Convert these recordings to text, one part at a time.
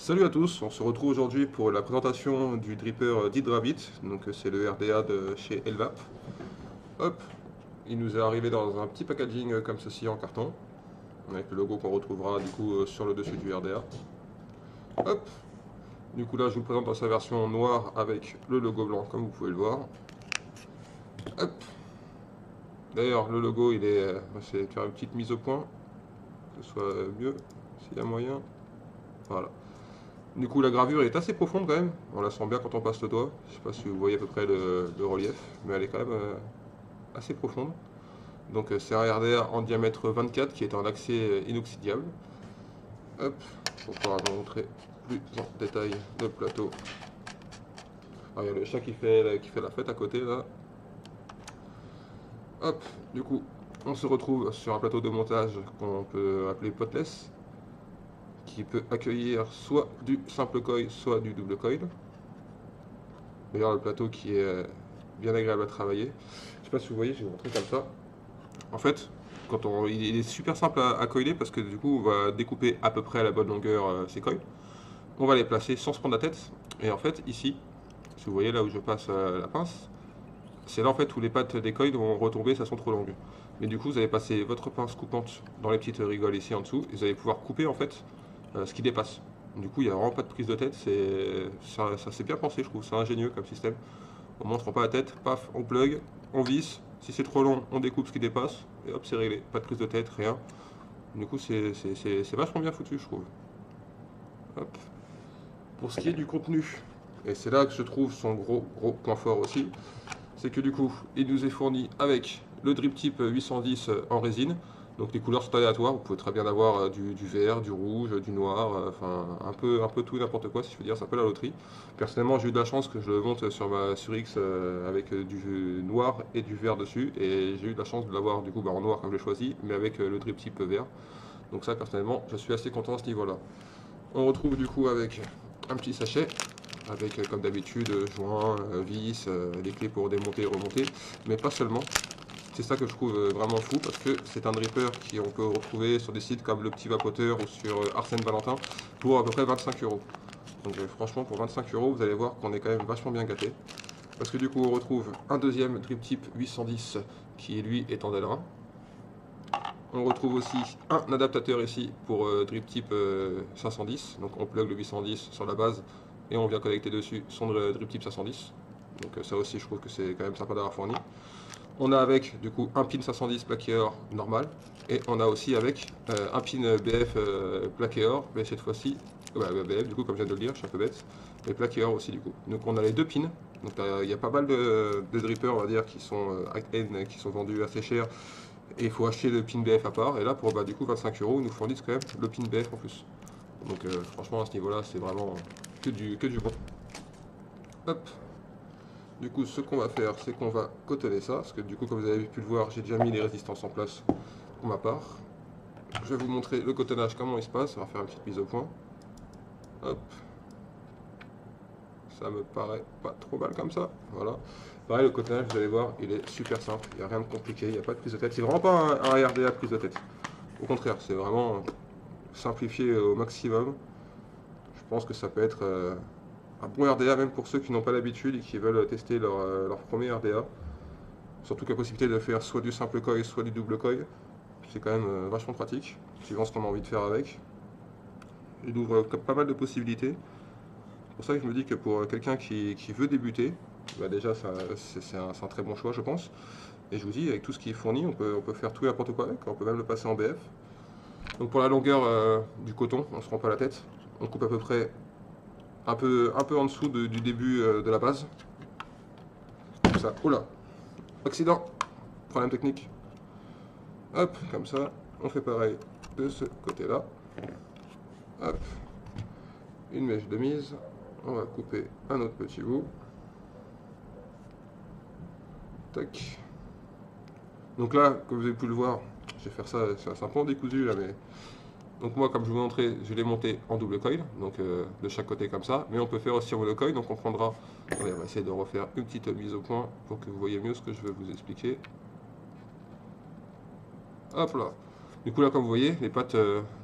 Salut à tous, on se retrouve aujourd'hui pour la présentation du dripper d'Hydrabit, donc c'est le RDA de chez Elvap. Hop, il nous est arrivé dans un petit packaging comme ceci en carton, avec le logo qu'on retrouvera du coup sur le dessus du RDA. Hop, du coup là je vous le présente dans sa version noire avec le logo blanc comme vous pouvez le voir. Hop, d'ailleurs le logo il est, c'est faire une petite mise au point, que ce soit mieux s'il y a moyen. Voilà. Du coup, la gravure est assez profonde quand même. On la sent bien quand on passe le doigt. Je sais pas si vous voyez à peu près le relief, mais elle est quand même assez profonde. Donc, c'est un RDA en diamètre 24 qui est en accès inoxydable. Hop, pour pouvoir vous montrer plus en détail le plateau. Ah, il y a le chat qui fait la fête à côté là. Hop, du coup, on se retrouve sur un plateau de montage qu'on peut appeler potless, qui peut accueillir soit du simple coil, soit du double coil. D'ailleurs, le plateau qui est bien agréable à travailler. Je sais pas si vous voyez, je vais vous montrer comme ça. En fait, il est super simple à coiler parce que du coup, on va découper à peu près à la bonne longueur ces coils. On va les placer sans se prendre la tête. Et en fait, ici, si vous voyez là où je passe la pince, c'est là en fait où les pattes des coils vont retomber, ça sont trop longues. Mais du coup, vous allez passer votre pince coupante dans les petites rigoles ici en dessous et vous allez pouvoir couper en fait ce qui dépasse. Du coup, il n'y a vraiment pas de prise de tête, ça c'est bien pensé, je trouve, c'est ingénieux comme système. On ne montre pas la tête, paf, on plug, on visse. Si c'est trop long, on découpe ce qui dépasse, et hop, c'est réglé. Pas de prise de tête, rien. Du coup, c'est vachement bien foutu, je trouve. Hop. Pour ce qui est du contenu, et c'est là que je trouve son gros point fort aussi, c'est que du coup, il nous est fourni avec le drip type 810 en résine. Donc les couleurs sont aléatoires, vous pouvez très bien avoir du vert, du rouge, du noir, enfin un peu tout et n'importe quoi si je veux dire, c'est un peu la loterie. Personnellement j'ai eu de la chance que je le monte sur ma sur X avec du noir et du vert dessus, et j'ai eu de la chance de l'avoir du coup en noir comme je l'ai choisi, mais avec le drip type vert. Donc ça personnellement je suis assez content à ce niveau là. On retrouve du coup avec un petit sachet avec comme d'habitude joints, vis, les clés pour démonter et remonter, mais pas seulement. C'est ça que je trouve vraiment fou parce que c'est un dripper qu'on peut retrouver sur des sites comme Le Petit Vapoteur ou sur Arsène Valentin pour à peu près 25 euros. Donc franchement pour 25 euros vous allez voir qu'on est quand même vachement bien gâté. Parce que du coup on retrouve un deuxième drip type 810 qui lui est en Delrin. On retrouve aussi un adaptateur ici pour drip type 510. Donc on plug le 810 sur la base et on vient connecter dessus son drip type 510. Donc ça aussi je trouve que c'est quand même sympa d'avoir fourni. On a avec du coup un pin 510 plaqué or normal et on a aussi avec un pin BF plaqué or, mais cette fois-ci, BF du coup comme je viens de le dire, je suis un peu bête, mais plaqué or aussi du coup. Donc on a les deux pins, donc il y a pas mal de drippers on va dire qui sont high-end, qui sont vendus assez cher et il faut acheter le pin BF à part, et là pour du coup 25 euros ils nous fournissent quand même le pin BF en plus. Donc franchement à ce niveau là c'est vraiment que du bon. Hop. Du coup, ce qu'on va faire, c'est qu'on va cotonner ça, parce que du coup, comme vous avez pu le voir, j'ai déjà mis les résistances en place pour ma part. Je vais vous montrer le cotonnage, comment il se passe. On va faire une petite mise au point. Hop. Ça me paraît pas trop mal comme ça. Voilà. Pareil, le cotonnage, vous allez voir, il est super simple. Il n'y a rien de compliqué, il n'y a pas de prise de tête. C'est vraiment pas un RDA prise de tête. Au contraire, c'est vraiment simplifié au maximum. Je pense que ça peut être un bon RDA, même pour ceux qui n'ont pas l'habitude et qui veulent tester leur premier RDA. Surtout que la possibilité de faire soit du simple coil, soit du double coil, c'est quand même vachement pratique, suivant ce qu'on a envie de faire avec. Il ouvre pas mal de possibilités. C'est pour ça que je me dis que pour quelqu'un qui veut débuter, bah déjà c'est un très bon choix je pense. Et je vous dis, avec tout ce qui est fourni, on peut faire tout et n'importe quoi avec, on peut même le passer en BF. Donc pour la longueur du coton, on ne se rend pas la tête. On coupe à peu près un peu en dessous du début de la base. Comme ça. Oula, accident, problème technique. Hop, comme ça, on fait pareil de ce côté-là. Hop, une mèche de mise. On va couper un autre petit bout. Tac. Donc là, comme vous avez pu le voir, je vais faire ça, c'est un peu en décousu là, mais... Donc moi, comme je vous ai montré, je l'ai monté en double coil, donc de chaque côté comme ça. Mais on peut faire aussi en monocoil, donc on prendra... Allez, on va essayer de refaire une petite mise au point pour que vous voyez mieux ce que je veux vous expliquer. Hop là. Du coup là, comme vous voyez, les pattes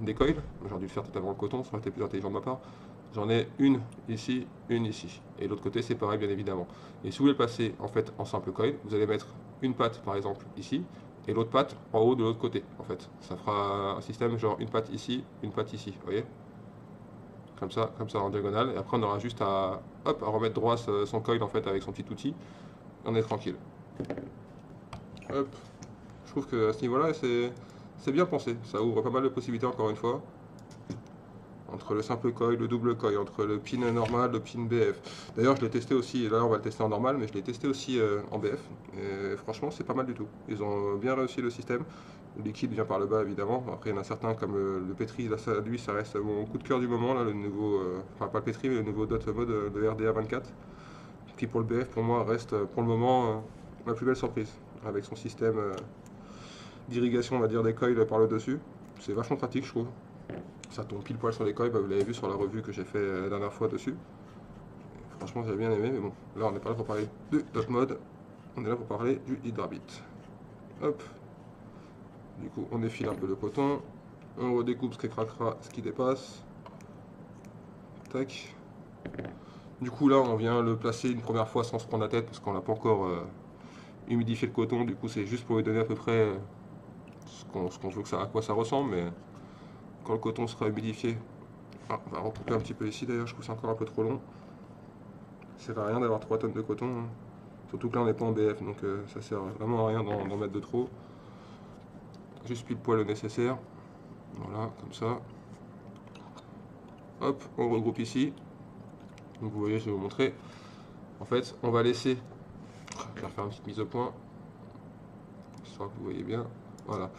des coils, j'aurais dû le faire tout avant le coton, ça aurait été plus intelligent de ma part. j'en ai une ici, une ici. Et l'autre côté, c'est pareil, bien évidemment. Et si vous voulez le passer en fait en simple coil, vous allez mettre une patte par exemple ici, et l'autre patte en haut de l'autre côté. En fait, ça fera un système genre une patte ici, une patte ici. Vous voyez? Comme ça en diagonale. Et après, on aura juste à, hop, à remettre droit son coil en fait avec son petit outil. On est tranquille. Hop. Je trouve que à ce niveau-là, c'est bien pensé. Ça ouvre pas mal de possibilités encore une fois. Entre le simple coil, le double coil, entre le pin normal, le pin BF. D'ailleurs, je l'ai testé aussi, et là on va le tester en normal, mais je l'ai testé aussi en BF. Et franchement, c'est pas mal du tout. Ils ont bien réussi le système. Le liquide vient par le bas, évidemment. Après, il y en a certains, comme le Petri, là, lui, ça reste mon coup de cœur du moment, là, le nouveau, enfin pas le Petri, mais le nouveau Dot Mode de RDA 24, qui pour le BF, pour moi, reste pour le moment ma plus belle surprise. Avec son système d'irrigation, on va dire, des coils par le dessus. C'est vachement pratique, je trouve. Ça tombe pile poil sur les coils, bah, vous l'avez vu sur la revue que j'ai fait la dernière fois dessus. Franchement, j'ai bien aimé, mais bon, là on n'est pas là pour parler de Dot Mode, on est là pour parler du Hydrabit. Hop, du coup on effile un peu le coton, on redécoupe ce qui craquera, ce qui dépasse. Tac. Du coup là on vient le placer une première fois sans se prendre la tête parce qu'on n'a pas encore humidifié le coton, du coup c'est juste pour lui donner à peu près ce qu'on veut que ça, à quoi ça ressemble, mais quand le coton sera humidifié, ah, on va recouper un petit peu ici d'ailleurs, je trouve que c'est encore un peu trop long. Ça sert à rien d'avoir 3 tonnes de coton, hein. Surtout que là on n'est pas en BF, donc ça sert vraiment à rien d'en mettre de trop. Juste pile poil le nécessaire. Voilà, comme ça. Hop, on regroupe ici. Donc vous voyez, je vais vous montrer. En fait, on va laisser, je vais refaire une petite mise au point, histoire que vous voyez bien. Voilà.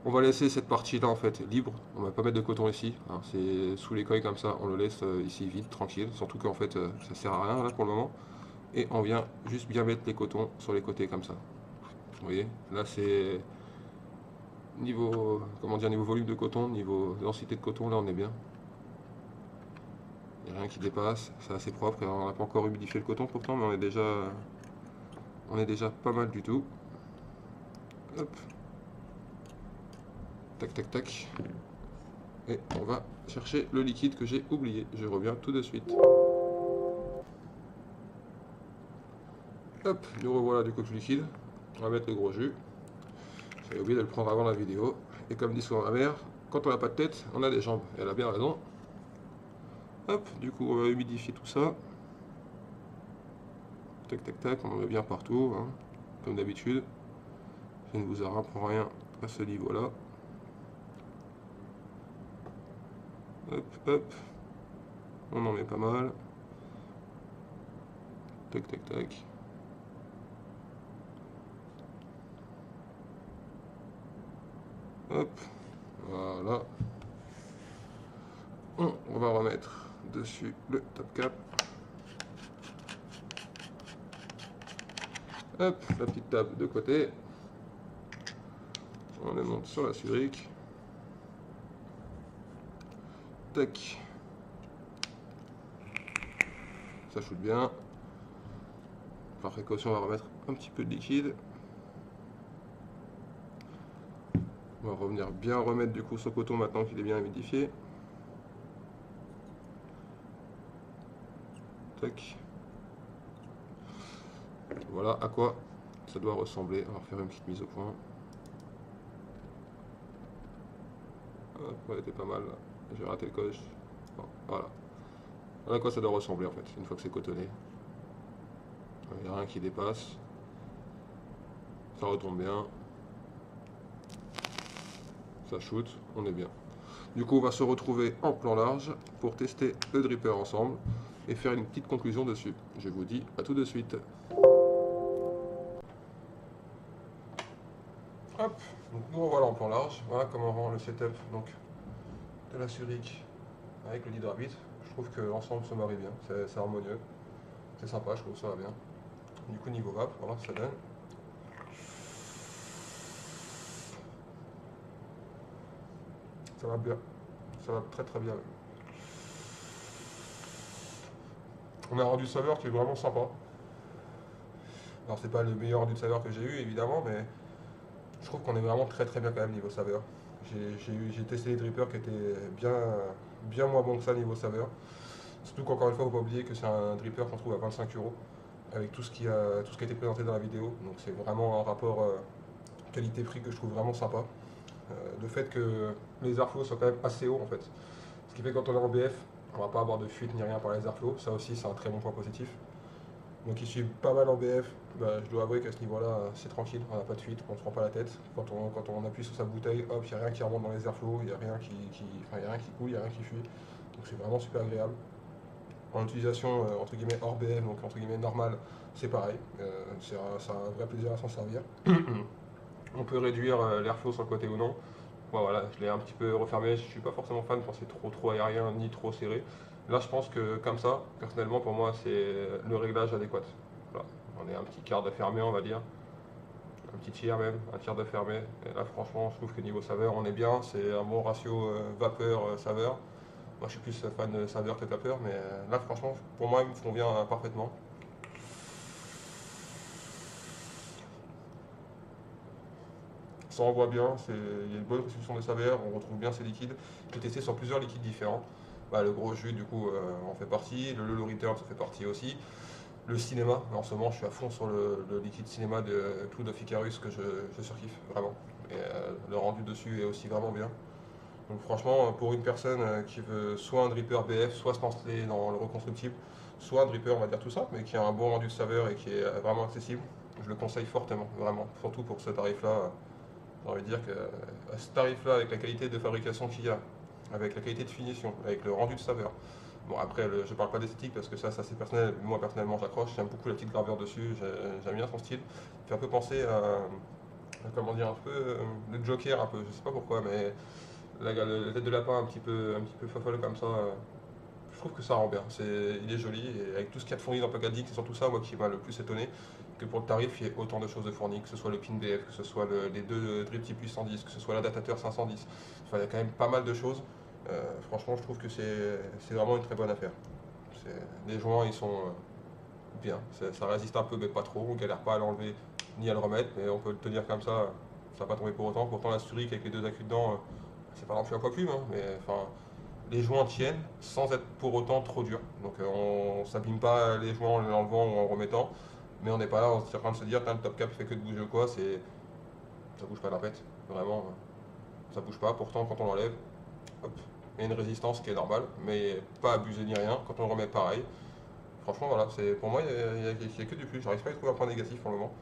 On va laisser cette partie-là en fait libre. On va pas mettre de coton ici. C'est sous les coils comme ça. On le laisse ici vide, tranquille. Surtout qu'en fait, ça sert à rien là pour le moment. Et on vient juste bien mettre les cotons sur les côtés comme ça. Vous voyez, là c'est niveau, comment dire, niveau volume de coton, niveau densité de coton, là on est bien. Il n'y a rien qui dépasse, c'est assez propre. Alors, on n'a pas encore humidifié le coton pourtant, mais on est déjà pas mal du tout. Hop. Tac, tac, tac. Et on va chercher le liquide que j'ai oublié. Je reviens tout de suite. Hop, nous revoilà du coup du liquide. On va mettre le gros jus. J'avais oublié de le prendre avant la vidéo. Et comme dit souvent ma mère, quand on n'a pas de tête, on a des jambes. Et elle a bien raison. Hop, du coup on va humidifier tout ça. Tac, tac, tac, on en met bien partout, hein, comme d'habitude. Je ne vous apprends rien à ce niveau-là. Hop, hop. On en met pas mal. Tac, tac, tac. Hop, voilà. On va remettre dessus le top cap. Hop, la petite table de côté. On les monte sur la surique. Tac. Ça shoot bien. Par précaution, on va remettre un petit peu de liquide. On va revenir bien remettre du coup ce coton maintenant qu'il est bien humidifié. Tac. Voilà à quoi ça doit ressembler. On va refaire une petite mise au point. Hop, elle était pas mal. J'ai raté le coche. Bon, voilà. Voilà à quoi ça doit ressembler en fait, une fois que c'est cotonné. Il n'y a rien qui dépasse. Ça retombe bien. Ça shoot, on est bien. Du coup, on va se retrouver en plan large pour tester le dripper ensemble et faire une petite conclusion dessus. Je vous dis à tout de suite. Hop, donc nous revoilà en plan large. Voilà comment rend le setup donc, de la Suric avec le Hydrabit. Je trouve que l'ensemble se marie bien, c'est harmonieux. C'est sympa, je trouve que ça va bien. Du coup, niveau vape, voilà ce que ça donne. Ça va bien, ça va très très bien. On a un rendu de saveur qui est vraiment sympa. Alors c'est pas le meilleur rendu de saveur que j'ai eu évidemment, mais je trouve qu'on est vraiment très très bien quand même niveau saveur. J'ai testé les drippers qui étaient bien moins bons que ça niveau saveur. Surtout qu'encore une fois, il ne faut pas oublier que c'est un dripper qu'on trouve à 25 € avec tout ce qui a été présenté dans la vidéo. Donc c'est vraiment un rapport qualité-prix que je trouve vraiment sympa. Le fait que les airflows soient quand même assez hauts en fait. Ce qui fait que quand on est en BF, on va pas avoir de fuite ni rien par les airflows. Ça aussi, c'est un très bon point positif. Donc ils suivent pas mal en BF. Bah, je dois avouer qu'à ce niveau-là, c'est tranquille, on n'a pas de fuite, on ne se prend pas la tête. Quand on appuie sur sa bouteille, hop, il n'y a rien qui remonte dans les airflows, il n'y a rien enfin, y a rien qui coule, il n'y a rien qui fuit. Donc c'est vraiment super agréable. En utilisation entre guillemets hors BF, donc entre guillemets normale, c'est pareil. C'est un vrai plaisir à s'en servir. On peut réduire l'airflow sur le côté ou non. Bon, voilà, je l'ai un petit peu refermé. Je suis pas forcément fan quand c'est trop aérien ni trop serré. Là, je pense que comme ça, personnellement, pour moi, c'est le réglage adéquat. Voilà. On est un petit quart de fermé, on va dire. Un petit tiers même, un tiers de fermé. Et là, franchement, je trouve que niveau saveur, on est bien. C'est un bon ratio vapeur-saveur. Moi, je suis plus fan de saveur que de vapeur, mais là, franchement, pour moi, il me convient parfaitement. Ça envoie bien, il y a une bonne restitution de saveur, on retrouve bien ces liquides. J'ai testé sur plusieurs liquides différents. Bah, le gros jus, du coup, en fait partie. Le Lolo Return, ça fait partie aussi. Le cinéma, en ce moment, je suis à fond sur le liquide cinéma de Cloud of Icarus que je surkiffe vraiment. Et le rendu dessus est aussi vraiment bien. Donc franchement, pour une personne qui veut soit un dripper BF, soit se lancer dans le reconstructible, soit un dripper, on va dire tout simple, mais qui a un bon rendu de saveur et qui est vraiment accessible, je le conseille fortement, vraiment. Surtout pour ce tarif-là, j'ai envie de dire que à ce tarif-là, avec la qualité de fabrication qu'il y a, avec la qualité de finition, avec le rendu de saveur. Bon, après, je parle pas d'esthétique parce que ça c'est personnel. Moi, personnellement, j'accroche. J'aime beaucoup la petite gravure dessus. J'aime bien son style. Il fait un peu penser comment dire, un peu le Joker, un peu. Je sais pas pourquoi, mais la tête de lapin un petit peu fofolle comme ça. Je trouve que ça rend bien. Il est joli et avec tout ce qu'il y a de fourni dans le packaging, c'est surtout ça moi qui m'a le plus étonné. Que pour le tarif, il y ait autant de choses de fourni, que ce soit le pin BF, que ce soit les deux drip type 810, que ce soit l'adaptateur 510. Enfin, il y a quand même pas mal de choses. Franchement, je trouve que c'est vraiment une très bonne affaire. Les joints, ils sont bien. Ça résiste un peu, mais pas trop. On galère pas à l'enlever ni à le remettre, mais on peut le tenir comme ça. Ça va pas tomber pour autant. Pourtant, la Sturic avec les deux accus dedans, c'est pas non plus un poids plume, hein, mais enfin, les joints tiennent sans être pour autant trop durs. Donc on s'abîme pas les joints en l'enlevant ou en remettant, mais on n'est pas là en train de se dire, le top cap fait que de bouger ou quoi, ça bouge pas d'un pet, vraiment, ça bouge pas. Pourtant quand on l'enlève, hop, il y a une résistance qui est normale, mais pas abusée ni rien. Quand on le remet pareil, franchement voilà, pour moi il y a que du plus. J'arrive pas à y trouver un point négatif pour le moment.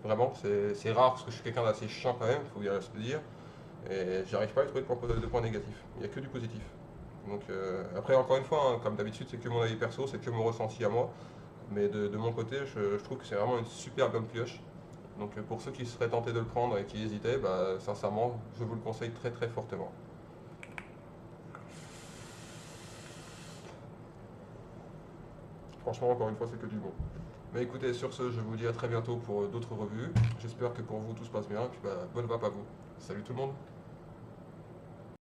Vraiment, c'est rare parce que je suis quelqu'un d'assez chiant quand même, il faut bien se le dire. Et j'arrive pas à y trouver de points négatifs. Il n'y a que du positif. Donc après, encore une fois, hein, comme d'habitude, c'est que mon avis perso, c'est que mon ressenti à moi. Mais de mon côté, je trouve que c'est vraiment une super bonne pioche. Donc pour ceux qui seraient tentés de le prendre et qui hésitaient, bah, sincèrement, je vous le conseille très fortement. Franchement, encore une fois, c'est que du bon. Mais écoutez, sur ce, je vous dis à très bientôt pour d'autres revues. J'espère que pour vous tout se passe bien. Et puis bah, bonne vape à vous. Salut tout le monde.